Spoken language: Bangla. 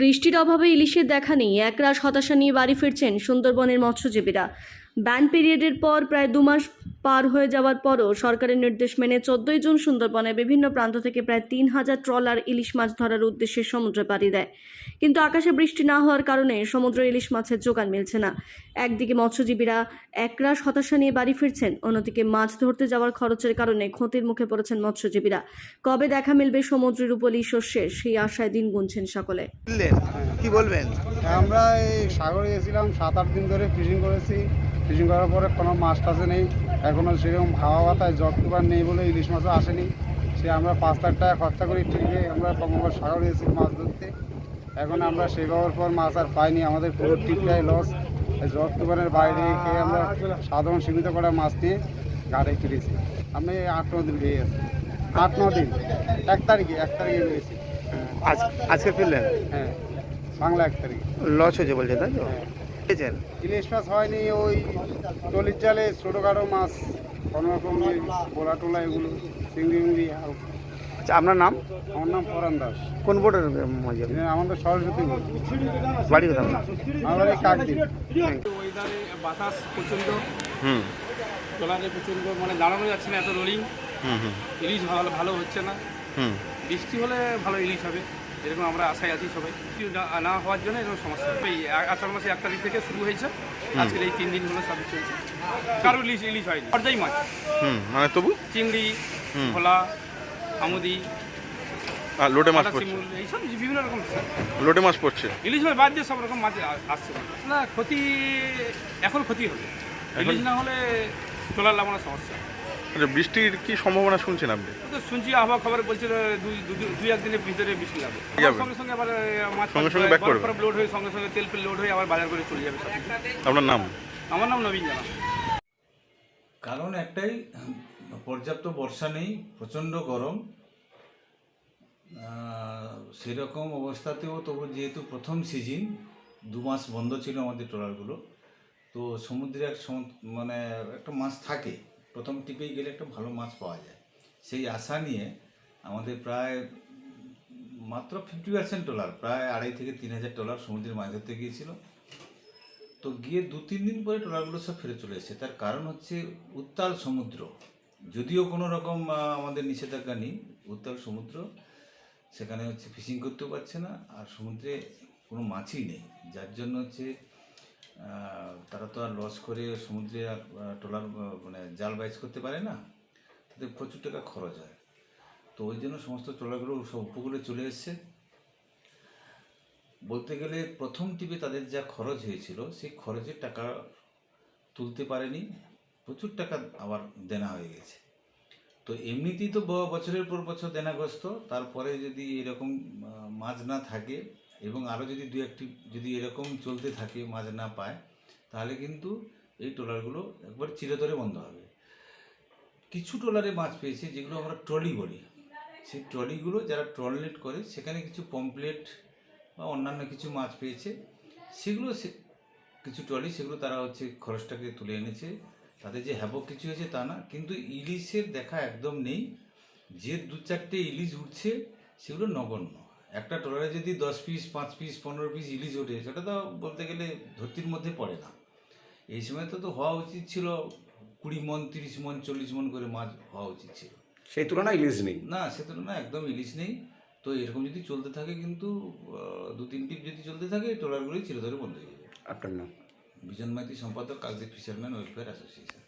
বৃষ্টির অভাবে ইলিশের দেখা নেই, একরাশ হতাশা নিয়ে বাড়ি ফিরছেন সুন্দরবনের মৎস্যজীবীরা। ব্যান পিরিয়ডের পর প্রায় 2 মাস পার হয়ে যাওয়ার পরও সরকারের নির্দেশ মেনে 14 জুন সুন্দরবনের বিভিন্ন প্রান্ত থেকে প্রায় 3000 ট্রলার ইলিশ মাছ ধরার উদ্দেশ্যে সমুদ্রে পাড়ি দেয়। কিন্তু আকাশে বৃষ্টি না হওয়ার কারণে সমুদ্রে ইলিশ মাছের জোগান মিলছে না। একদিকে মৎস্যজীবীরা একরাশ হতাশা নিয়ে বাড়ি ফিরছেন, অন্যদিকে মাছ ধরতে যাওয়ার খরচের কারণে ক্ষতির মুখে পড়েছেন মৎস্যজীবীরা। কবে দেখা মিলবে সমুদ্রের উপলি শস্যের, সেই আশায় দিন গুনছেন সকলে। কি বলবেন? আমরা এই সাগরে গেছিলাম 7-8 দিন ধরে ফিশিং করেছি। ফিশিং করার পরে কোনো মাছ টাছে নেই, এখনও সেরকম হাওয়া বাতায় জটটুকার নেই বলে ইলিশ মাছও আসেনি। সে আমরা 5 লাখ টাকা খরচা করি ট্রিপে আমরা বঙ্গোপসাগর সাগরে গেছি মাছ ধরতে। এখন আমরা সেই পাওয়ার পর মাছ আর পাইনি, আমাদের পুরো ট্রিপটাই লস। জটটুকানের বাইরে খেয়ে আমরা সাধারণ সীমিত করা মাছ নিয়ে ঘাটে ফিরেছি। আমি 8-9 দিন পেয়ে গেছি, 8-9 দিন। 1 তারিখে পেয়েছি। আজকে ফিরলেন? হ্যাঁ, বাংলা 1 তারিখে লস হয়েছে বলছে, তাই তো? হ্যাঁ। পেয়েছেন? ইলিশ মাছ হয়নি, ওই টলির জালে ছোটোখাটো মাছ, কোনো রকম বোলা টোলা এগুলো, চিংড়ি মিংড়ি। আচ্ছা, আপনার নাম? আমার নাম পরান দাস। কোন বোর্ডের মাঝে? আমাদের সরস্বতী বোর্ড। বাড়ি কোথাও না? আমার এই কাকদ্বীপ। ওয়েদারে বাতাস প্রচণ্ড, হুম ট্রলারে প্রচণ্ড, মানে দাঁড়ানো যাচ্ছে না, এত রোলিং। হুম ইলিশ ভালো হচ্ছে না। হুম বৃষ্টি হলে ভালো ইলিশ হবে, এরকম আমরা আশায় আছি সবাই। বৃষ্টি না হওয়ার জন্য এরকম সমস্যা। এই আষাঢ় মাসে 1 তারিখ থেকে শুরু হয়েছে, আজকের এই 3 দিন হলো সব চলছে। কারো ইলিশ হয়নি, পর্যায়ী মাছ, মানে তবু চিংড়ি, ভোলা, আমুদি, লোটে মাছ পড়ছে? শিমুল, এইসব বিভিন্ন রকম লোটে মাছ পড়ছে? ইলিশ মাছ বাদ দিয়ে সব রকম মাছ আসছে না। ক্ষতি এখন ক্ষতি হবে, ইলিশ না হলে ট্রলার লাগানোর সমস্যা। আচ্ছা, বৃষ্টির কি সম্ভাবনা শুনছেন আপনি? তো শুনছি আবহাওয়া খবর বলছে 2-1 দিনের ভিতরে বৃষ্টি যাবে। সঙ্গে সঙ্গে আবার মাছ সঙ্গে ব্যাক করবে? লোড হয়ে সঙ্গে সঙ্গে তেল লোড হয়ে আবার বাজার করে চলে যাবে। আপনার নাম? আমার নাম নবীন জানা। কারণ একটাই, পর্যাপ্ত বর্ষা নেই, প্রচণ্ড গরম। সেরকম অবস্থাতেও তবু যেহেতু প্রথম সিজন, 2 মাস বন্ধ ছিল আমাদের ট্রলারগুলো, তো সমুদ্রে মানে একটা মাছ থাকে, প্রথম টিপেই গেলে একটা ভালো মাছ পাওয়া যায়, সেই আশা নিয়ে আমাদের প্রায় মাত্র 50% ট্রলার, প্রায় 2,500 থেকে 3,000 ট্রলার সমুদ্রে মাছ ধরতে গিয়েছিল। তো গিয়ে 2-3 দিন পরে ট্রলারগুলো সব ফিরে চলে এসেছে। তার কারণ হচ্ছে উত্তাল সমুদ্র, যদিও কোনো রকম আমাদের নিষেধাজ্ঞা নেই, উত্তাল সমুদ্র, সেখানে হচ্ছে ফিশিং করতেও পারছে না, আর সমুদ্রে কোনো মাছই নেই, যার জন্য হচ্ছে তারা তো আর লস করে সমুদ্রে আর ট্রলার মানে জাল বাইচ করতে পারে না, তাদের প্রচুর টাকা খরচ হয়। তো ওই জন্য সমস্ত ট্রলারগুলো সব উপকূলে চলে এসছে। বলতে গেলে প্রথম টিপে তাদের যা খরচ হয়েছিল, সেই খরচের টাকা তুলতে পারেনি, প্রচুর টাকা আবার দেনা হয়ে গেছে। তো এমনিতেই তো বছরের পর বছর দেনাগ্রস্ত, তারপরে যদি এরকম মাছ না থাকে এবং আরও যদি 2-1টি যদি এরকম চলতে থাকে, মাছ না পায়, তাহলে কিন্তু এই ট্রলারগুলো একবার চিরতরে বন্ধ হবে। কিছু ট্রলারে মাছ পেয়েছে যেগুলো আমরা ট্রলি বলি, সেই ট্রলিগুলো যারা ট্রলনেট করে সেখানে কিছু পমপ্লেট বা অন্যান্য কিছু মাছ পেয়েছে, সেগুলো কিছু ট্রলি সেগুলো তারা হচ্ছে খরচটাকে তুলে এনেছে। তাদের যে হ্যাবক কিছু হয়েছে তা না, কিন্তু ইলিশের দেখা একদম নেই। যে 2-4টে ইলিশ উঠছে সেগুলো নগণ্য। একটা ট্রলারে যদি 10 পিস, 5 পিস, 15 পিস ইলিশ ওঠে, সেটা তো বলতে গেলে ধরতির মধ্যে পড়ে না। এই সময় তো হওয়া উচিত ছিল 20 মন, 30 মন, 40 মন করে মাছ হওয়া উচিত ছিল। সেই তুলনায় ইলিশ নেই? না, সে তুলনায় একদম ইলিশ নেই। তো এরকম যদি চলতে থাকে, কিন্তু 2-3 টিপ যদি চলতে থাকে, ট্রলারগুলোই চিরতরে বন্ধ হয়ে যাবে। আপনার নাম? বিজন মাইতি, সম্পাদক, কাকদ্বীপ ফিশারম্যান ওয়েলফেয়ার অ্যাসোসিয়েশন।